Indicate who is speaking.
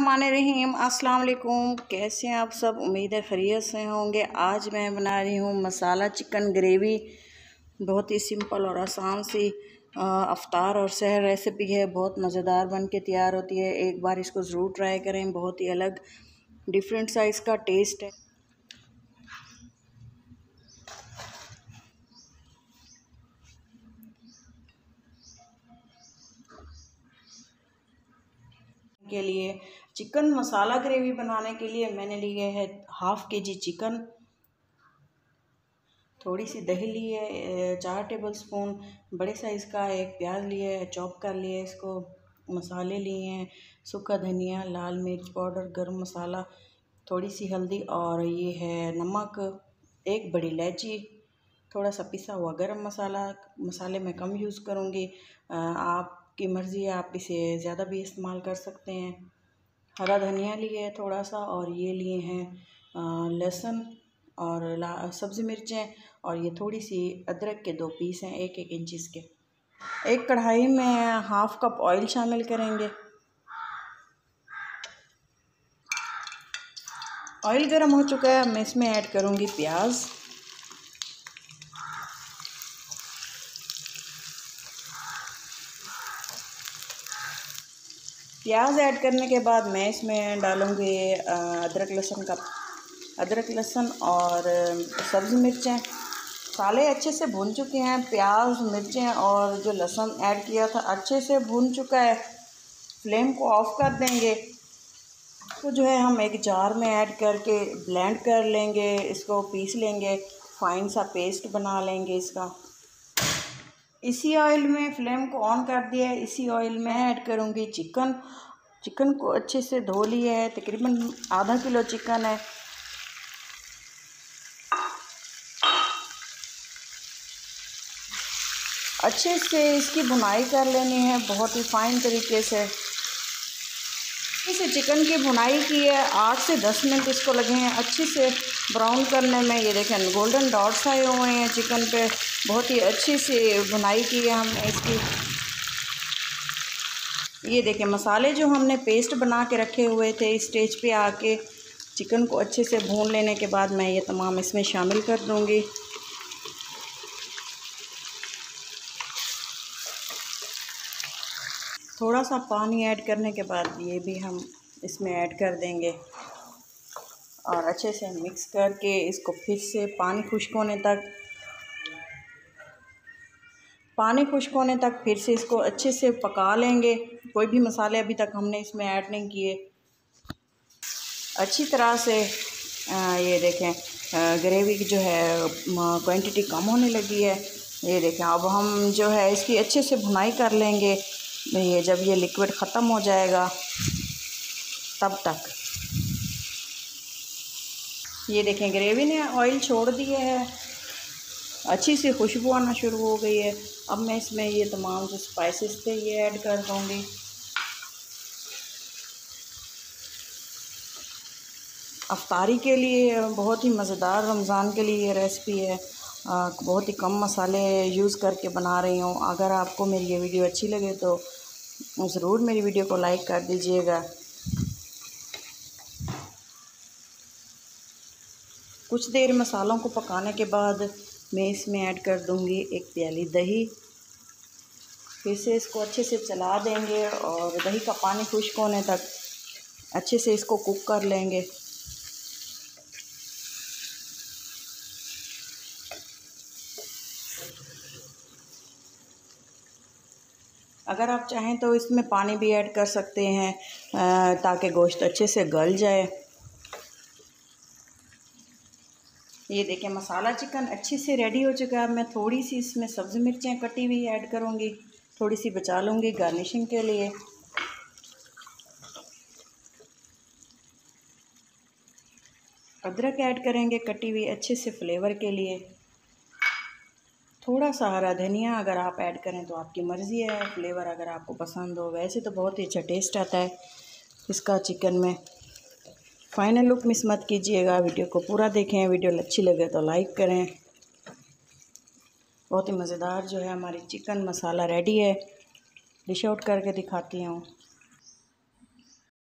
Speaker 1: बिस्मिल्लाहिर्रहमानिर्रहीम। अस्सलाम वालेकुम। कैसे हैं आप सब? उम्मीद है खैरियत से होंगे। आज मैं बना रही हूँ मसाला चिकन ग्रेवी। बहुत ही सिंपल और आसान सी अफ्तार और सहर रेसिपी है। बहुत मज़ेदार बन के तैयार होती है। एक बार इसको ज़रूर ट्राई करें। बहुत ही अलग डिफरेंट सा इसका टेस्ट है। के लिए चिकन मसाला ग्रेवी बनाने के लिए मैंने लिए है 1/2 kg चिकन, थोड़ी सी दही ली है, 4 टेबलस्पून बड़े साइज़ का एक प्याज लिया है, चॉप कर लिया है इसको। मसाले लिए हैं सूखा धनिया, लाल मिर्च पाउडर, गरम मसाला, थोड़ी सी हल्दी और ये है नमक, एक बड़ी इलायची, थोड़ा सा पिसा हुआ गरम मसाला। मसाले मैं कम यूज़ करूँगी, आपकी मर्ज़ी है, आप इसे ज़्यादा भी इस्तेमाल कर सकते हैं। हरा धनिया लिए है थोड़ा सा, और ये लिए हैं लहसुन और सब्ज़ी मिर्चें, और ये थोड़ी सी अदरक के 2 पीस हैं 1-1 इंच के। एक कढ़ाई में 1/2 कप ऑयल शामिल करेंगे। ऑयल गर्म हो चुका है, मैं इसमें ऐड करूँगी प्याज। प्याज ऐड करने के बाद मैं इसमें डालूँगी अदरक लहसुन और सब्ज़ी मिर्चें। मसाले अच्छे से भून चुके हैं, प्याज मिर्चें और जो लहसुन ऐड किया था अच्छे से भून चुका है। फ्लेम को ऑफ कर देंगे। तो जो है हम एक जार में ऐड करके ब्लेंड कर लेंगे, इसको पीस लेंगे, फाइन सा पेस्ट बना लेंगे इसका। इसी ऑयल में फ्लेम को ऑन कर दिया है। इसी ऑयल में ऐड करूँगी चिकन को अच्छे से धो लिया है, तकरीबन आधा किलो चिकन है। अच्छे से इसकी भुनाई कर लेनी है बहुत ही फाइन तरीके से। इसे चिकन की भुनाई की है, 8 से 10 मिनट इसको लगे हैं अच्छे से ब्राउन करने में। ये देखें गोल्डन डॉट्स आए हुए हैं चिकन पे। बहुत ही अच्छे से भुनाई की है हमने इसकी। ये देखें मसाले जो हमने पेस्ट बना के रखे हुए थे, इस स्टेज पे आके चिकन को अच्छे से भून लेने के बाद मैं ये तमाम इसमें शामिल कर दूँगी। थोड़ा सा पानी ऐड करने के बाद ये भी हम इसमें ऐड कर देंगे और अच्छे से मिक्स करके इसको फिर से पानी खुश्क होने तक फिर से इसको अच्छे से पका लेंगे। कोई भी मसाले अभी तक हमने इसमें ऐड नहीं किए। अच्छी तरह से ये देखें ग्रेवी की जो है क्वांटिटी कम होने लगी है। ये देखें अब हम जो है इसकी अच्छे से भुनाई कर लेंगे। ये जब ये लिक्विड ख़त्म हो जाएगा तब तक। ये देखें ग्रेवी ने ऑयल छोड़ दिया है, अच्छी सी खुशबू आना शुरू हो गई है। अब मैं इसमें ये तमाम जो स्पाइसेस थे ये ऐड कर दूँगी। अफ्तारी के लिए बहुत ही मज़ेदार, रमज़ान के लिए ये रेसिपी है। बहुत ही कम मसाले यूज़ करके बना रही हूँ। अगर आपको मेरी ये वीडियो अच्छी लगे तो ज़रूर मेरी वीडियो को लाइक कर दीजिएगा। कुछ देर मसालों को पकाने के बाद मैं इसमें ऐड कर दूँगी 1 प्याली दही। फिर से इसको अच्छे से चला देंगे और दही का पानी खुश्क होने तक अच्छे से इसको कुक कर लेंगे। अगर आप चाहें तो इसमें पानी भी ऐड कर सकते हैं ताकि गोश्त अच्छे से गल जाए। ये देखें मसाला चिकन अच्छे से रेडी हो चुका है। मैं थोड़ी सी इसमें सब्ज़ी मिर्चें कटी हुई ऐड करूँगी, थोड़ी सी बचा लूँगी गार्निशिंग के लिए। अदरक ऐड करेंगे कटी हुई अच्छे से फ्लेवर के लिए। थोड़ा सा हरा धनिया अगर आप ऐड करें तो आपकी मर्ज़ी है, फ्लेवर अगर आपको पसंद हो। वैसे तो बहुत ही अच्छा टेस्ट आता है इसका चिकन में। फाइनल लुक मिस मत कीजिएगा, वीडियो को पूरा देखें। वीडियो अच्छी लगे तो लाइक करें। बहुत ही मज़ेदार जो है हमारी चिकन मसाला रेडी है। डिश आउट करके दिखाती हूँ।